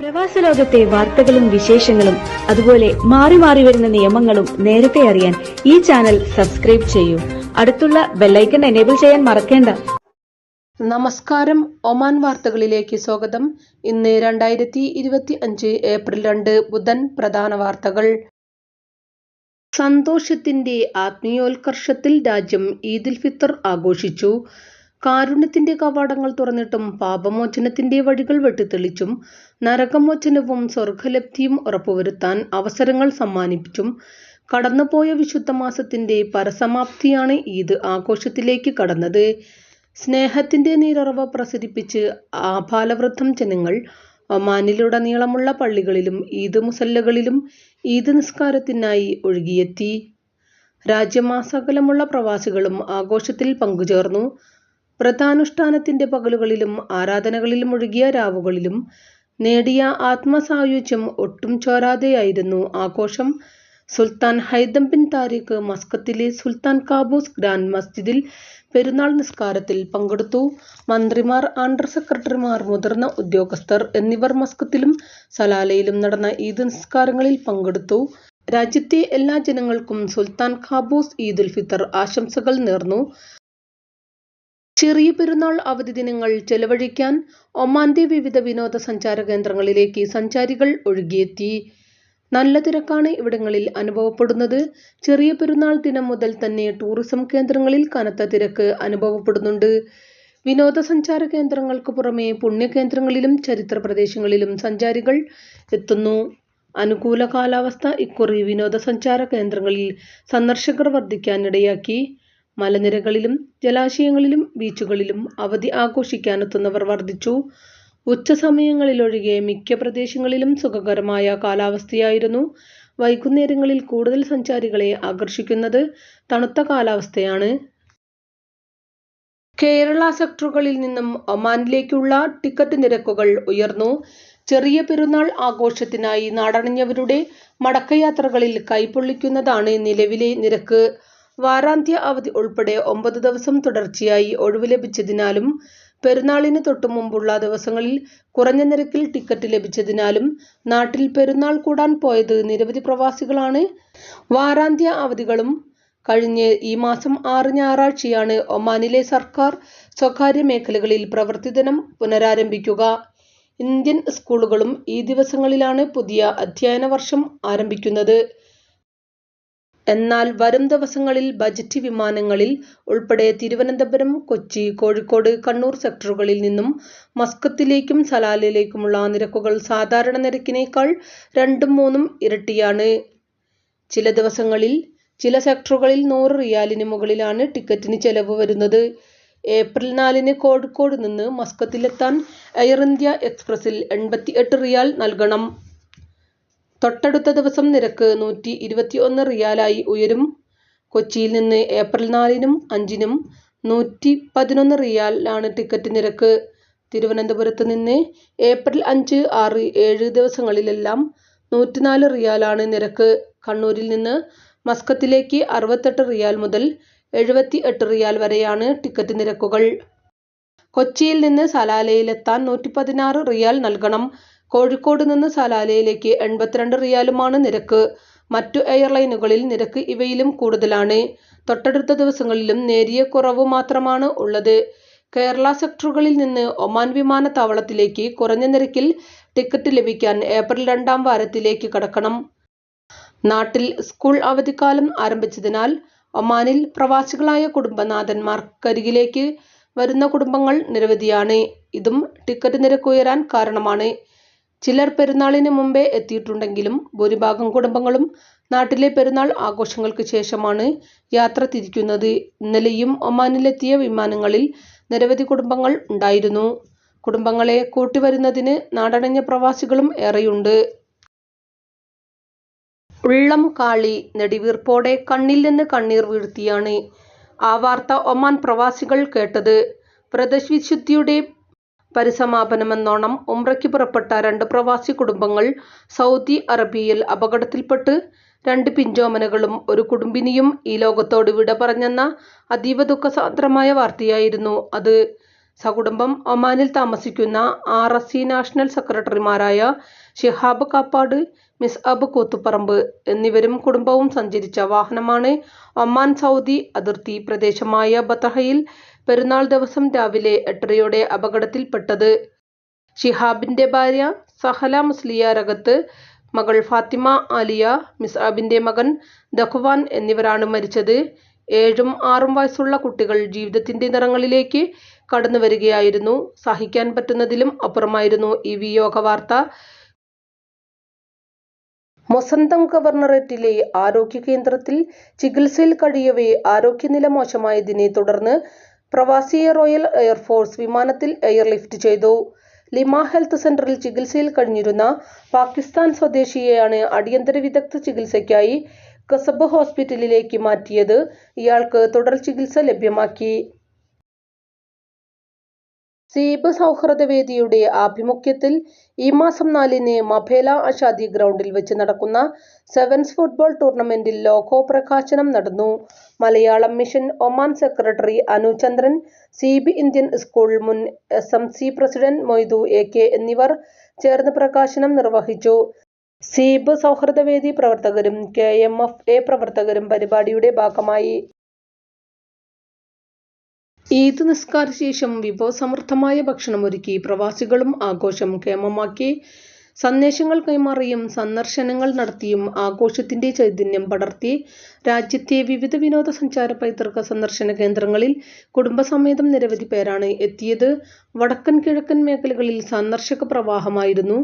പ്രവാസ ലോകത്തെ വാർത്തകളും വിശേഷങ്ങളും അതുപോലെ മാറി മാറി വരുന്ന നിയമങ്ങളും നേരത്തെ അറിയാൻ ഈ ചാനൽ സബ്സ്ക്രൈബ് ചെയ്യൂ. അടുത്തുള്ള ബെല്ലൈക്കൺ എനേബിൾ ചെയ്യാൻ മറക്കേണ്ട. നമസ്കാരം. ഒമാൻ വാർത്തകളിലേക്ക് സ്വാഗതം. ഇന്ന് 2025 ഏപ്രിൽ 2 ബുധൻ. പ്രധാന വാർത്തകൾ. സന്തോഷത്തിന്റെ ആത്മീയോത്കർഷത്തിൽ രാജ്യം ഈദുൽ ഫിത്തർ ആഘോഷിച്ചു. കാരുണ്യത്തിന്റെ കവാടങ്ങൾ തുറന്നിട്ടും പാപമോചനത്തിന്റെ വഴികൾ വെട്ടിത്തെളിച്ചും നരകമോചനവും സ്വർഗലബ്ധിയും ഉറപ്പുവരുത്താൻ അവസരങ്ങൾ സമ്മാനിപ്പിച്ചും കടന്നുപോയ വിശുദ്ധ മാസത്തിന്റെ പരസമാപ്തിയാണ് ഈദ് ആഘോഷത്തിലേക്ക് കടന്നത്. സ്നേഹത്തിന്റെ നീരുറവ പ്രസരിപ്പിച്ച് ആഭാലവൃദ്ധം ജനങ്ങൾ ഒമാനിലുടനീളമുള്ള പള്ളികളിലും ഈദ് മുസല്ലകളിലും ഈദ് നിസ്കാരത്തിനായി ഒഴുകിയെത്തി. രാജ്യമാസകലമുള്ള പ്രവാസികളും ആഘോഷത്തിൽ പങ്കുചേർന്നു. വ്രതാനുഷ്ഠാനത്തിന്റെ പകലുകളിലും ആരാധനകളിലും ഒഴുകിയ രാവുകളിലും നേടിയ ആത്മസായുജ്യം ഒട്ടും ചോരാതെയായിരുന്നു ആഘോഷം. സുൽത്താൻ Haitham bin Tariq മസ്കത്തിലെ Sultan Qaboos grand മസ്ജിദിൽ പെരുന്നാൾ നിസ്കാരത്തിൽ പങ്കെടുത്തു. മന്ത്രിമാർ, അണ്ടർ സെക്രട്ടറിമാർ, മുതിർന്ന ഉദ്യോഗസ്ഥർ എന്നിവർ മസ്കത്തിലും സലാലയിലും നടന്ന ഈദ് നിസ്കാരങ്ങളിൽ പങ്കെടുത്തു. രാജ്യത്തെ എല്ലാ ജനങ്ങൾക്കും സുൽത്താൻ കാബൂസ് ഈദുൽ ഫിത്തർ ആശംസകൾ നേർന്നു. ചെറിയ പെരുന്നാൾ അവധി ദിനങ്ങൾ ചെലവഴിക്കാൻ ഒമാന്റെ വിവിധ വിനോദസഞ്ചാര കേന്ദ്രങ്ങളിലേക്ക് സഞ്ചാരികൾ ഒഴുകിയെത്തി. നല്ല തിരക്കാണ് ഇവിടങ്ങളിൽ അനുഭവപ്പെടുന്നത്. ചെറിയ പെരുന്നാൾ ദിനം മുതൽ തന്നെ ടൂറിസം കേന്ദ്രങ്ങളിൽ കനത്ത തിരക്ക് അനുഭവപ്പെടുന്നുണ്ട്. വിനോദസഞ്ചാര കേന്ദ്രങ്ങൾക്ക് പുറമെ പുണ്യകേന്ദ്രങ്ങളിലും ചരിത്ര പ്രദേശങ്ങളിലും സഞ്ചാരികൾ എത്തുന്നു. അനുകൂല കാലാവസ്ഥ ഇക്കുറി വിനോദസഞ്ചാര കേന്ദ്രങ്ങളിൽ സന്ദർശകർ വർദ്ധിക്കാനിടയാക്കി. മലനിരകളിലും ജലാശയങ്ങളിലും ബീച്ചുകളിലും അവധി ആഘോഷിക്കാനെത്തുന്നവർ വർദ്ധിച്ചു. ഉച്ചസമയങ്ങളിലൊഴികെ മിക്ക പ്രദേശങ്ങളിലും സുഖകരമായ കാലാവസ്ഥയായിരുന്നു. വൈകുന്നേരങ്ങളിൽ കൂടുതൽ സഞ്ചാരികളെ ആകർഷിക്കുന്നത് തണുത്ത കാലാവസ്ഥയാണ്. കേരള സെക്ടറുകളിൽ നിന്നും ഒമാനിലേക്കുള്ള ടിക്കറ്റ് നിരക്കുകൾ ഉയർന്നു. ചെറിയ പെരുന്നാൾ ആഘോഷത്തിനായി നാടണഞ്ഞവരുടെ മടക്കയാത്രകളിൽ കൈപ്പൊള്ളിക്കുന്നതാണ് നിലവിലെ നിരക്ക്. വാരാന്ത്യ അവധി ഉൾപ്പെടെ 9 ദിവസം തുടർച്ചയായി ഒഴിവ് ലഭിച്ചതിനാലും പെരുന്നാളിന് തൊട്ടുമുമ്പുള്ള ദിവസങ്ങളിൽ കുറഞ്ഞ നിരക്കിൽ ടിക്കറ്റ് ലഭിച്ചതിനാലും നാട്ടിൽ പെരുന്നാൾ കൂടാൻ പോയത് നിരവധി പ്രവാസികളാണ്. വാരാന്ത്യ അവധികളും കഴിഞ്ഞ് ഈ മാസം 6 ഞായറാഴ്ചയാണ് ഒമാനിലെ സർക്കാർ സ്വകാര്യ മേഖലകളിൽ പ്രവൃത്തിദിനം പുനരാരംഭിക്കുക. ഇന്ത്യൻ സ്കൂളുകളും ഈ ദിവസങ്ങളിലാണ് പുതിയ അധ്യയന വർഷം ആരംഭിക്കുന്നത്. എന്നാൽ വരും ദിവസങ്ങളിൽ ബജറ്റ് വിമാനങ്ങളിൽ ഉൾപ്പെടെ തിരുവനന്തപുരം, കൊച്ചി, കോഴിക്കോട്, കണ്ണൂർ സെക്ടറുകളിൽ നിന്നും മസ്കത്തിലേക്കും സലാലയിലേക്കുമുള്ള നിരക്കുകൾ സാധാരണ നിരക്കിനേക്കാൾ 2-3 ഇരട്ടിയാണ്. ചില ദിവസങ്ങളിൽ ചില സെക്ടറുകളിൽ 100 റിയാലിന് മുകളിലാണ് ടിക്കറ്റിന് ചെലവ് വരുന്നത്. ഏപ്രിൽ 4 കോഴിക്കോട് നിന്ന് മസ്കത്തിലെത്താൻ എയർ ഇന്ത്യ എക്സ്പ്രസിൽ 88 റിയാൽ നൽകണം. തൊട്ടടുത്ത ദിവസം നിരക്ക് 121 റിയാലായി ഉയരും. കൊച്ചിയിൽ നിന്ന് ഏപ്രിൽ 4-നും 5-നും 111 റിയാലാണ് ടിക്കറ്റ് നിരക്ക്. തിരുവനന്തപുരത്ത് നിന്ന് ഏപ്രിൽ 5, 6, 7 ദിവസങ്ങളിലെല്ലാം 104 റിയാലാണ് നിരക്ക്. കണ്ണൂരിൽ നിന്ന് മസ്കത്തിലേക്ക് 68 റിയാൽ മുതൽ 78 റിയാൽ വരെയാണ് ടിക്കറ്റ് നിരക്കുകൾ. കൊച്ചിയിൽ നിന്ന് സലാലയിലെത്താൻ 116 റിയാൽ നൽകണം. കോഴിക്കോട് നിന്ന് സലാലയിലേക്ക് 82 റിയാലുമാണ് നിരക്ക്. മറ്റു എയർലൈനുകളിൽ നിരക്ക് ഇവയിലും കൂടുതലാണ്. തൊട്ടടുത്ത ദിവസങ്ങളിലും നേരിയ കുറവ് മാത്രമാണ് ഉള്ളത്. കേരള സെക്ടറുകളിൽ നിന്ന് ഒമാൻ വിമാനത്താവളത്തിലേക്ക് കുറഞ്ഞ നിരക്കിൽ ടിക്കറ്റ് ലഭിക്കാൻ ഏപ്രിൽ 2-ാം വാരത്തിലേക്ക് കടക്കണം. നാട്ടിൽ സ്കൂൾ അവധിക്കാലം ആരംഭിച്ചതിനാൽ ഒമാനിൽ പ്രവാസികളായ കുടുംബനാഥന്മാർക്കരികിലേക്ക് വരുന്ന കുടുംബങ്ങൾ നിരവധിയാണ്. ഇതും ടിക്കറ്റ് നിരക്ക് ഉയരാൻ കാരണമാണ്. ചിലർ പെരുന്നാളിന് മുമ്പേ എത്തിയിട്ടുണ്ടെങ്കിലും ഭൂരിഭാഗം കുടുംബങ്ങളും നാട്ടിലെ പെരുന്നാൾ ആഘോഷങ്ങൾക്ക് ശേഷമാണ് യാത്ര തിരിക്കുന്നത്. ഇന്നലെയും ഒമാനിലെത്തിയ വിമാനങ്ങളിൽ നിരവധി കുടുംബങ്ങൾ ഉണ്ടായിരുന്നു. കുടുംബങ്ങളെ കൂട്ടിവരുന്നതിന് നാടണഞ്ഞ പ്രവാസികളും ഏറെയുണ്ട്. ഉള്ളം കാളി നെടിവീർപ്പോടെ കണ്ണിൽ നിന്ന് കണ്ണീർ വീഴ്ത്തിയാണ് ആ വാർത്ത ഒമാൻ പ്രവാസികൾ കേട്ടത്. വ്രതവിശുദ്ധിയുടെ പരിസമാപനമെന്നോണം ഉംറയ്ക്ക് പുറപ്പെട്ട 2 പ്രവാസി കുടുംബങ്ങൾ സൗദി അറേബ്യയിൽ അപകടത്തിൽപ്പെട്ട് 2 പിഞ്ചോമനകളും 1 കുടുംബിനിയും ഈ ലോകത്തോട് വിട പറഞ്ഞെന്ന അതീവ ദുഃഖസാന്ദ്രമായ വാർത്തയായിരുന്നു അത്. സകുടുംബം ഒമാനിൽ താമസിക്കുന്ന RSC നാഷണൽ സെക്രട്ടറിമാരായ ശിഹാബ് കാപ്പാട്, മിസ്അബ് കൂത്തുപറമ്പ് എന്നിവരും കുടുംബവും സഞ്ചരിച്ച വാഹനമാണ് ഒമാൻ സൗദി അതിർത്തി പ്രദേശമായ ബത്തഹയിൽ പെരുന്നാൾ ദിവസം രാവിലെ 8:30 അപകടത്തിൽപ്പെട്ടത്. ശിഹാബിന്റെ ഭാര്യ സഹല മുസ്ലിയാരകത്ത്, മകൾ ഫാത്തിമ ആലിയ, മിസ്അബിന്റെ മകൻ ദഖ്വാൻ എന്നിവരാണ് മരിച്ചത്. 7ഉം 6ഉം വയസ്സുള്ള കുട്ടികൾ ജീവിതത്തിന്റെ നിറങ്ങളിലേക്ക് കടന്നു വരികയായിരുന്നു. സഹിക്കാൻ പറ്റുന്നതിലും അപ്പുറമായിരുന്നു ഈ വിയോഗ വാർത്ത. മൊസന്തം ഗവർണറേറ്റിലെ ആരോഗ്യ കേന്ദ്രത്തിൽ ചികിത്സയിൽ കഴിയവേ ആരോഗ്യനില മോശമായതിനെ തുടർന്ന് പ്രവാസിയെ റോയൽ എയർഫോഴ്സ് വിമാനത്തിൽ എയർലിഫ്റ്റ് ചെയ്തു. ലിമ ഹെൽത്ത് സെന്ററിൽ ചികിത്സയിൽ കഴിഞ്ഞിരുന്ന പാകിസ്ഥാൻ സ്വദേശിയെയാണ് അടിയന്തര വിദഗ്ധ ചികിത്സയ്ക്കായി കസബ് ഹോസ്പിറ്റലിലേക്ക് മാറ്റിയത്. ഇയാൾക്ക് തുടർ ചികിത്സ ലഭ്യമാക്കി. സീബ് സൗഹൃദവേദിയുടെ ആഭിമുഖ്യത്തിൽ ഈ മാസം 4-ന് മഫേല ആഷാദി ഗ്രൗണ്ടിൽ വെച്ച് നടക്കുന്ന സെവൻസ് ഫുട്ബോൾ ടൂർണമെന്റിൽ ലോഗോ പ്രകാശനം നടന്നു. Malayalam mission Oman secretary Anu Chandran, Seeb Indian school മുൻ SMC പ്രസിഡന്റ് മൊയ്തു AK എന്നിവർ ചേർന്ന് പ്രകാശനം നിർവഹിച്ചു. സീബ് സൗഹൃദവേദി പ്രവർത്തകരും KMFA പ്രവർത്തകരും പരിപാടിയുടെ ഭാഗമായി. ഈദ് നിസ്കാര ശേഷം വിഭവസമൃദ്ധമായ ഭക്ഷണമൊരുക്കി പ്രവാസികളും ആഘോഷം കേമമാക്കി. സന്ദേശങ്ങൾ കൈമാറിയും സന്ദർശനങ്ങൾ നടത്തിയും ആഘോഷത്തിന്റെ ചൈതന്യം പടർത്തി. രാജ്യത്തെ വിവിധ വിനോദസഞ്ചാര പൈതൃക സന്ദർശന കേന്ദ്രങ്ങളിൽ കുടുംബസമേതം നിരവധി പേരാണ് എത്തിയത്. വടക്കൻ കിഴക്കൻ മേഖലകളിൽ സന്ദർശക പ്രവാഹമായിരുന്നു.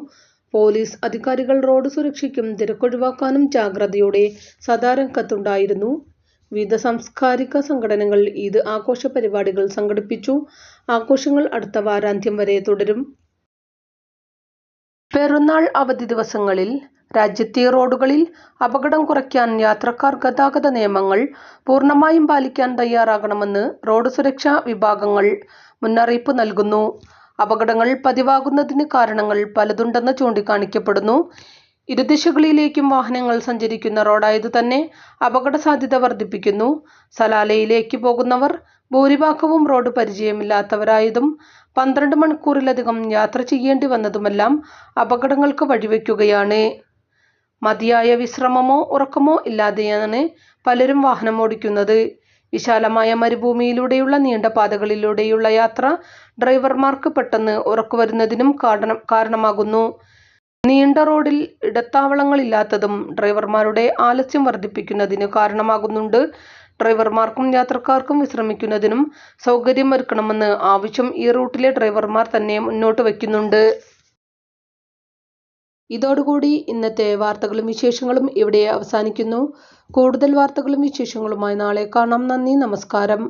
പോലീസ് അധികാരികൾ റോഡ് സുരക്ഷയ്ക്കും തിരക്കൊഴിവാക്കാനും ജാഗ്രതയോടെ സദാ രംഗത്തുണ്ടായിരുന്നു. വിവിധ സാംസ്കാരിക സംഘടനകൾ ഈദ് ആഘോഷ പരിപാടികൾ സംഘടിപ്പിച്ചു. ആഘോഷങ്ങൾ അടുത്ത വാരാന്ത്യം വരെ തുടരും. പെരുന്നാൾ അവധി ദിവസങ്ങളിൽ രാജ്യത്തെ റോഡുകളിൽ അപകടം കുറയ്ക്കാൻ യാത്രക്കാർ ഗതാഗത നിയമങ്ങൾ പൂർണ്ണമായും പാലിക്കാൻ തയ്യാറാകണമെന്ന് റോഡ് സുരക്ഷാ വിഭാഗങ്ങൾ മുന്നറിയിപ്പ് നൽകുന്നു. അപകടങ്ങൾ പതിവാകുന്നതിന് കാരണങ്ങൾ പലതുണ്ടെന്ന് ചൂണ്ടിക്കാണിക്കപ്പെടുന്നു. ഇരുദിശകളിലേക്കും വാഹനങ്ങൾ സഞ്ചരിക്കുന്ന റോഡായതു തന്നെ അപകട സാധ്യത വർദ്ധിപ്പിക്കുന്നു. സലാലയിലേക്ക് പോകുന്നവർ ഭൂരിഭാഗവും റോഡ് പരിചയമില്ലാത്തവരായതും 12 മണിക്കൂറിലധികം യാത്ര ചെയ്യേണ്ടി വന്നതുമെല്ലാം അപകടങ്ങൾക്ക് വഴിവെക്കുകയാണ്. മതിയായ വിശ്രമമോ ഉറക്കമോ ഇല്ലാതെയാണ് പലരും വാഹനം ഓടിക്കുന്നത്. വിശാലമായ മരുഭൂമിയിലൂടെയുള്ള നീണ്ട പാതകളിലൂടെയുള്ള യാത്ര ഡ്രൈവർമാർക്ക് പെട്ടെന്ന് ഉറക്കുവരുന്നതിനും കാരണമാകുന്നു. നീണ്ട റോഡിൽ ഇടത്താവളങ്ങളില്ലാത്തതും ഡ്രൈവർമാരുടെ ആലസ്യം വർദ്ധിപ്പിക്കുന്നതിന് കാരണമാകുന്നുണ്ട്. ഡ്രൈവർമാർക്കും യാത്രക്കാർക്കും വിശ്രമിക്കുന്നതിനും സൗകര്യമൊരുക്കണമെന്ന് ആവശ്യം ഈ റൂട്ടിലെ ഡ്രൈവർമാർ തന്നെ മുന്നോട്ട് വയ്ക്കുന്നുണ്ട്. ഇതോടുകൂടി ഇന്നത്തെ വാർത്തകളും വിശേഷങ്ങളും ഇവിടെ അവസാനിക്കുന്നു. കൂടുതൽ വാർത്തകളും വിശേഷങ്ങളുമായി നാളെ കാണാം. നന്ദി, നമസ്കാരം.